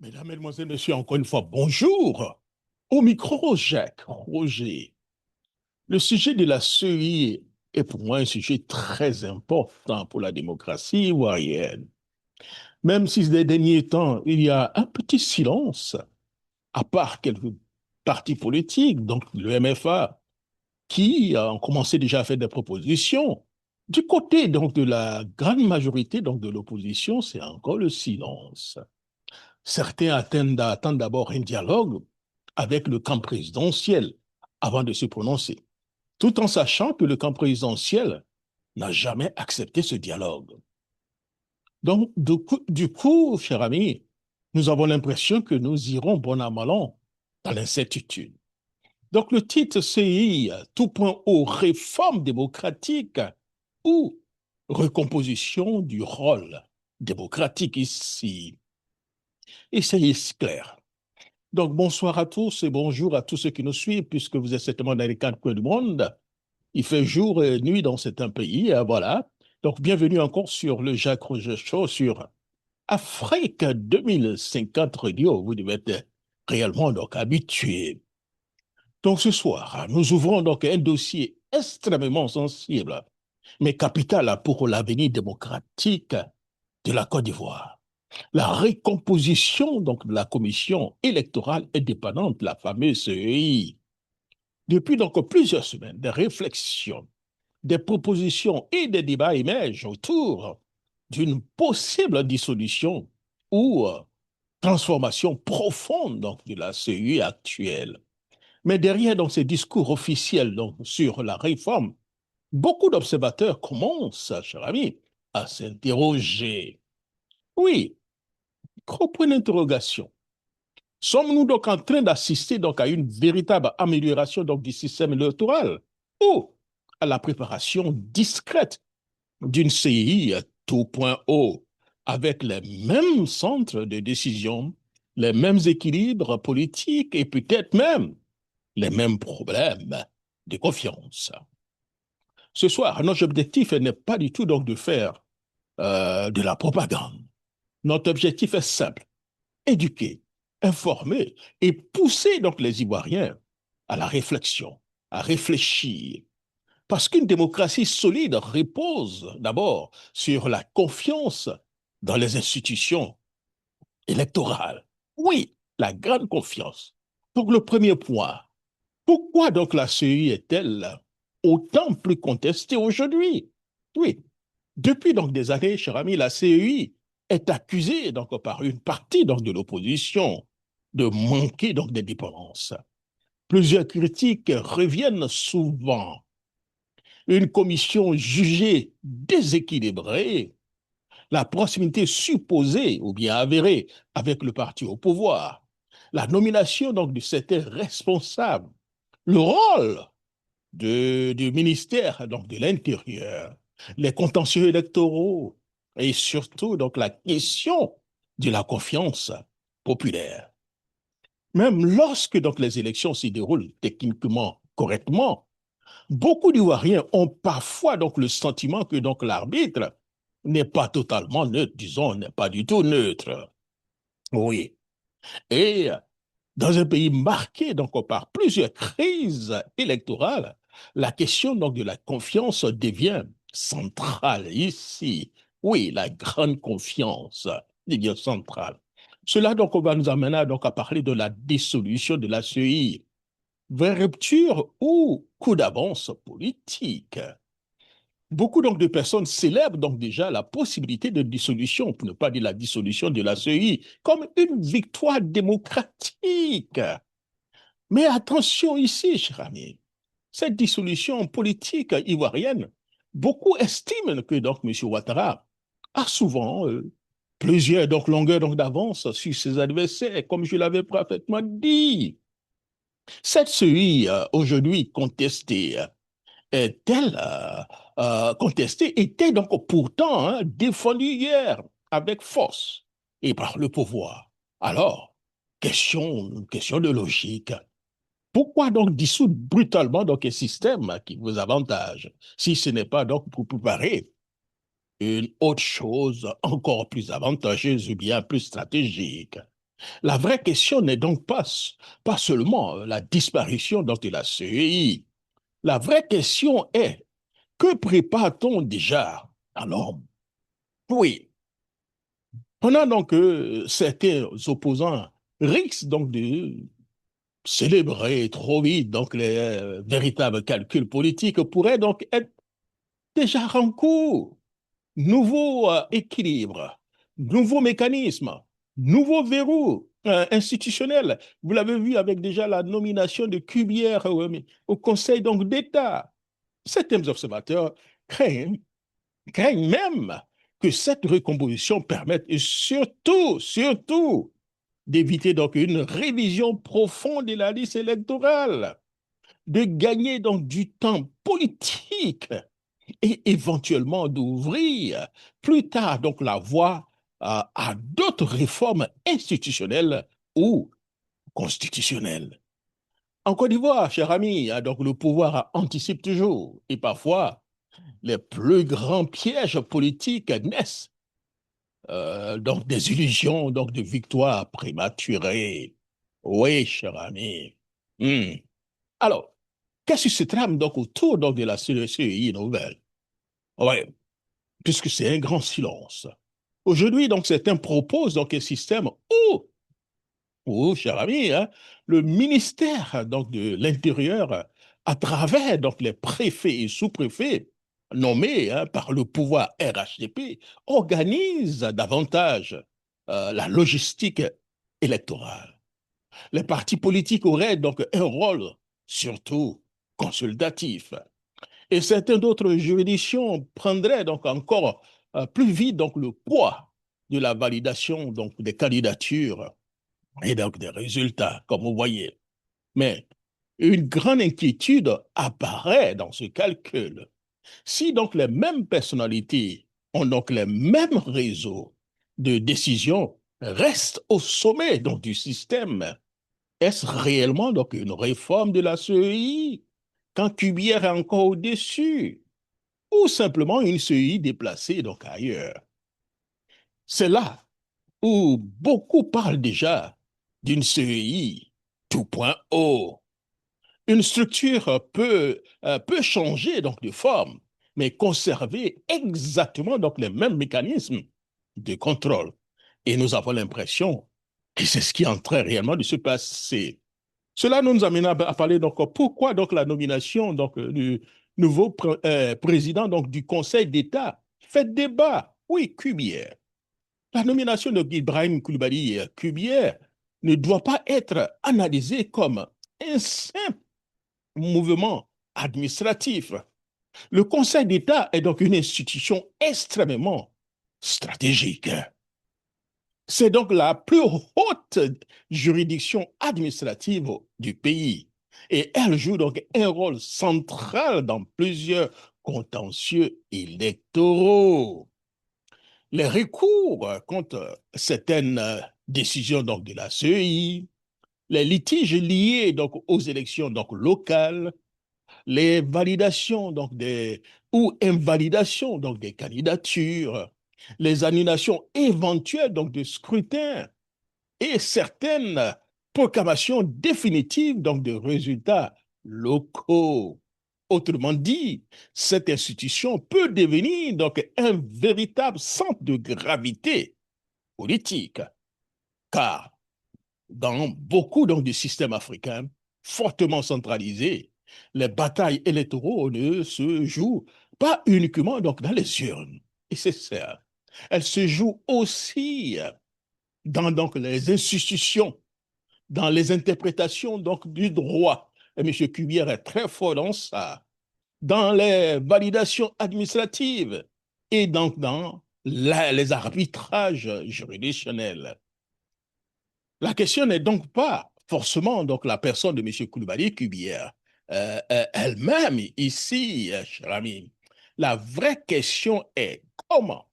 Mesdames, Mesdemoiselles, Messieurs, encore une fois, bonjour. Au micro, Jacques Roger. Le sujet de la CEI est pour moi un sujet très important pour la démocratie ivoirienne. Même si ces derniers temps, il y a un petit silence, à part quelques partis politiques, donc le MFA, qui ont commencé déjà à faire des propositions. Du côté donc de la grande majorité donc de l'opposition, c'est encore le silence. Certains attendent d'abord un dialogue avec le camp présidentiel avant de se prononcer, tout en sachant que le camp présidentiel n'a jamais accepté ce dialogue. Donc, du coup, cher ami, nous avons l'impression que nous irons bon an mal an dans l'incertitude. Donc, le titre CI, tout point aux réformes démocratiques ou recomposition du rôle démocratique ici. Et c'est clair. Donc, bonsoir à tous et bonjour à tous ceux qui nous suivent, puisque vous êtes certainement dans les quatre coins du monde. Il fait jour et nuit dans certains pays, voilà. Donc, bienvenue encore sur le Jacques Roger Show sur Afrique 2050 Radio. Vous devez être réellement donc habitué. Donc, ce soir, nous ouvrons donc un dossier extrêmement sensible, mais capital pour l'avenir démocratique de la Côte d'Ivoire. La récomposition donc de la commission électorale indépendante, la fameuse CEI. Depuis donc plusieurs semaines, des réflexions, des propositions et des débats émergent autour d'une possible dissolution ou transformation profonde donc, de la CEI actuelle. Mais derrière donc, ces discours officiels donc, sur la réforme, beaucoup d'observateurs commencent, cher ami, à s'interroger. Oui, gros point d'interrogation. Sommes-nous donc en train d'assister donc à une véritable amélioration donc du système électoral ou à la préparation discrète d'une CI tout point haut avec les mêmes centres de décision, les mêmes équilibres politiques et peut-être même les mêmes problèmes de confiance? Ce soir, notre objectif n'est pas du tout donc de faire de la propagande. Notre objectif est simple: éduquer, informer et pousser donc les Ivoiriens à la réflexion, à réfléchir. Parce qu'une démocratie solide repose d'abord sur la confiance dans les institutions électorales. Oui, la grande confiance. Donc le premier point, pourquoi donc la CEI est-elle autant plus contestée aujourd'hui? Oui, depuis donc des années, cher ami, la CEI est accusée donc par une partie donc de l'opposition de manquer donc d'indépendance. Plusieurs critiques reviennent souvent. Une commission jugée déséquilibrée, la proximité supposée ou bien avérée avec le parti au pouvoir, la nomination donc de certains responsables, le rôle du ministère donc de l'Intérieur, les contentieux électoraux et surtout donc la question de la confiance populaire. Même lorsque donc les élections s'y déroulent techniquement correctement, beaucoup d'Ivoiriens ont parfois donc le sentiment que donc l'arbitre n'est pas totalement neutre, disons, n'est pas du tout neutre. Oui. Et dans un pays marqué donc par plusieurs crises électorales, la question donc de la confiance devient centrale ici. Oui, la grande confiance devient centrale. Cela donc va nous amener donc à parler de la dissolution de la CEI. Vraie rupture ou coup d'avance politique? Beaucoup donc de personnes célèbrent donc déjà la possibilité de dissolution, pour ne pas dire la dissolution de la CEI, comme une victoire démocratique. Mais attention ici, cher ami, cette dissolution politique ivoirienne, beaucoup estiment que donc M. Ouattara a souvent plusieurs donc longueurs donc d'avance sur ses adversaires, comme je l'avais parfaitement dit. Cette CEI aujourd'hui contestée est-elle contestée, était donc pourtant défendue hier avec force et par le pouvoir. Alors, question de logique. Pourquoi donc dissoudre brutalement donc un système qui vous avantage, si ce n'est pas donc pour préparer une autre chose encore plus avantageuse ou bien plus stratégique? La vraie question n'est donc pas seulement la disparition donc, de la CEI. La vraie question est, que prépare-t-on déjà? Alors, oui, on a donc certains opposants risquent donc de célébrer trop vite donc les véritables calculs politiques pourraient donc être déjà en cours. Nouveau équilibre, nouveau mécanisme, nouveau verrou institutionnel. Vous l'avez vu avec déjà la nomination de Cubière au Conseil donc d'État. Certains observateurs craignent, craignent même que cette recomposition permette et surtout, d'éviter donc une révision profonde de la liste électorale, de gagner donc du temps politique et éventuellement d'ouvrir plus tard donc la voie à d'autres réformes institutionnelles ou constitutionnelles. En Côte d'Ivoire, cher ami, donc le pouvoir anticipe toujours et parfois les plus grands pièges politiques naissent donc des illusions donc de victoire prématurée. Oui, cher ami. Hmm. Alors, qu'est-ce qui se trame donc autour donc de la CEI nouvelle? Oui, puisque c'est un grand silence. Aujourd'hui, donc, certains proposent donc un système où, cher ami, hein, le ministère donc, de l'Intérieur, à travers donc, les préfets et sous-préfets nommés par le pouvoir RHDP, organise davantage la logistique électorale. Les partis politiques auraient donc un rôle surtout consultatif. Et certaines d'autres juridictions prendraient donc encore plus vite donc le poids de la validation donc des candidatures et donc des résultats, comme vous voyez. Mais une grande inquiétude apparaît dans ce calcul. Si donc les mêmes personnalités ont donc les mêmes réseaux de décision, restent au sommet donc du système, est-ce réellement donc une réforme de la CEI quand Cubière est encore au-dessus? Ou simplement une CEI déplacée donc ailleurs. C'est là où beaucoup parlent déjà d'une CEI 2.0. Une structure peut changer donc de forme, mais conserver exactement donc les mêmes mécanismes de contrôle. Et nous avons l'impression que c'est ce qui est en train réellement de se passer. Cela nous amène à parler donc pourquoi donc la nomination donc du nouveau président donc du Conseil d'État fait débat. Oui, Cubière. La nomination de Ibrahim Koulibaly Cubière ne doit pas être analysée comme un simple mouvement administratif. Le Conseil d'État est donc une institution extrêmement stratégique. C'est donc la plus haute juridiction administrative du pays. Et elle joue donc un rôle central dans plusieurs contentieux électoraux. Les recours contre certaines décisions donc, de la CEI, les litiges liés donc, aux élections donc, locales, les validations donc, ou invalidations donc, des candidatures, les annulations éventuelles donc, de scrutin, et certaines proclamations définitives donc de résultats locaux. Autrement dit, cette institution peut devenir donc un véritable centre de gravité politique, car dans beaucoup donc de systèmes africains fortement centralisés, les batailles électoraux ne se jouent pas uniquement donc dans les urnes, et c'est ça. Elles se jouent aussi dans donc les institutions, dans les interprétations donc du droit. Et M. Cubière est très fort dans ça, dans les validations administratives et donc dans les arbitrages juridictionnels. La question n'est donc pas forcément donc la personne de M. Koulibaly Cubière elle-même ici, cher ami. La vraie question est comment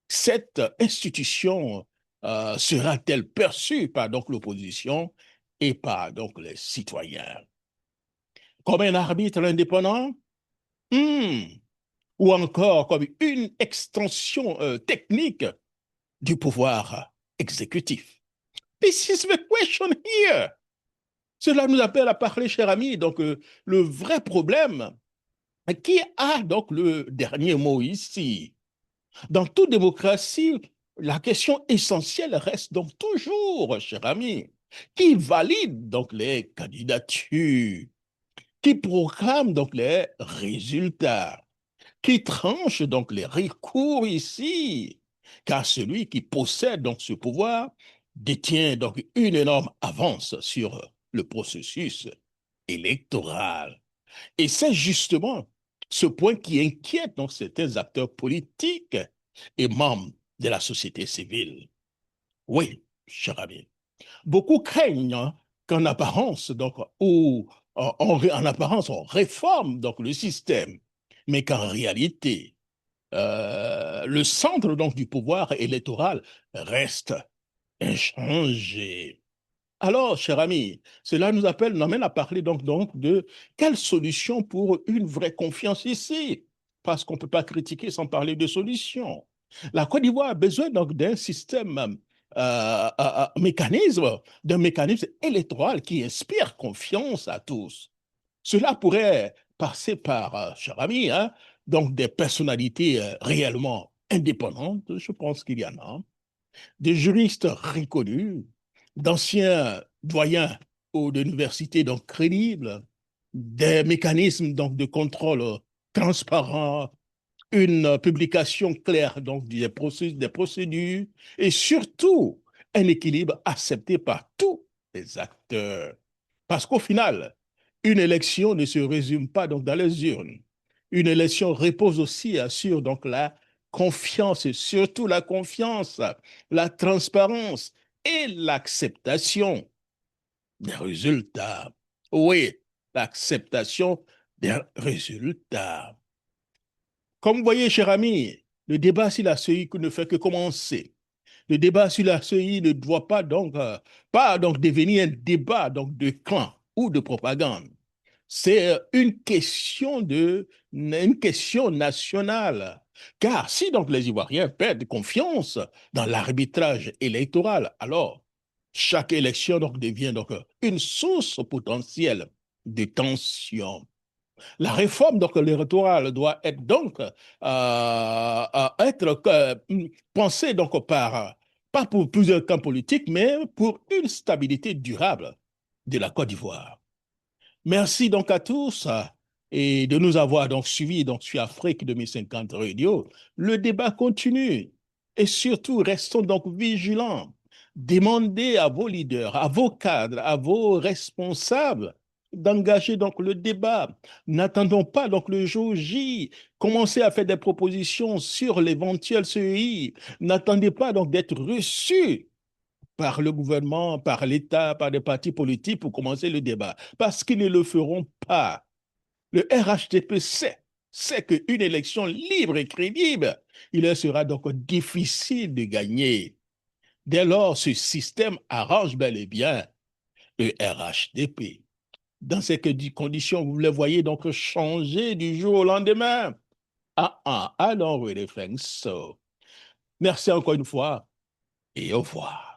cette institution sera-t-elle perçue par donc l'opposition et par donc les citoyens? Comme un arbitre indépendant? Hmm. Ou encore comme une extension technique du pouvoir exécutif? This is the question here. Cela nous appelle à parler, cher ami. Donc, le vrai problème, qui a donc le dernier mot ici? Dans toute démocratie, la question essentielle reste donc toujours, cher ami, qui valide donc les candidatures, qui proclame donc les résultats, qui tranche donc les recours ici, car celui qui possède donc ce pouvoir détient donc une énorme avance sur le processus électoral. Et c'est justement ce point qui inquiète donc certains acteurs politiques et membres de la société civile. Oui, cher ami, beaucoup craignent qu'en apparence, donc, ou en apparence, on réforme donc le système, mais qu'en réalité, le centre donc du pouvoir électoral reste inchangé. Alors, cher ami, cela nous amène à parler donc de quelle solution pour une vraie confiance ici, parce qu'on ne peut pas critiquer sans parler de solution. La Côte d'Ivoire a besoin donc d'un système, d'un mécanisme électoral qui inspire confiance à tous. Cela pourrait passer par, cher ami, hein, donc des personnalités réellement indépendantes, je pense qu'il y en a, des juristes reconnus, d'anciens doyens ou d'universités donc crédibles, des mécanismes donc de contrôle transparents, une publication claire donc des procédures et surtout un équilibre accepté par tous les acteurs. Parce qu'au final, une élection ne se résume pas donc dans les urnes. Une élection repose aussi sur donc la confiance et surtout la confiance, la transparence et l'acceptation des résultats. Oui, l'acceptation des résultats. Comme vous voyez, cher ami, le débat sur la CEI ne fait que commencer. Le débat sur la CEI ne doit pas donc devenir un débat donc de clan ou de propagande. C'est une question nationale. Car si donc les Ivoiriens perdent confiance dans l'arbitrage électoral, alors chaque élection donc devient donc une source potentielle de tension. La réforme donc électorale doit être donc être pensée donc pas pour plusieurs camps politiques, mais pour une stabilité durable de la Côte d'Ivoire. Merci donc à tous et de nous avoir donc suivis donc sur Afrique 2050 Radio. Le débat continue et surtout restons donc vigilants. Demandez à vos leaders, à vos cadres, à vos responsables d'engager donc le débat. N'attendons pas donc le jour J. Commencez à faire des propositions sur l'éventuel CEI. N'attendez pas donc d'être reçus par le gouvernement, par l'État, par des partis politiques pour commencer le débat, parce qu'ils ne le feront pas. Le RHDP sait qu'une élection libre et crédible, il leur sera donc difficile de gagner. Dès lors, ce système arrange bel et bien le RHDP. Dans ces conditions, vous le voyez donc changer du jour au lendemain. I don't really think so. Merci encore une fois et au revoir.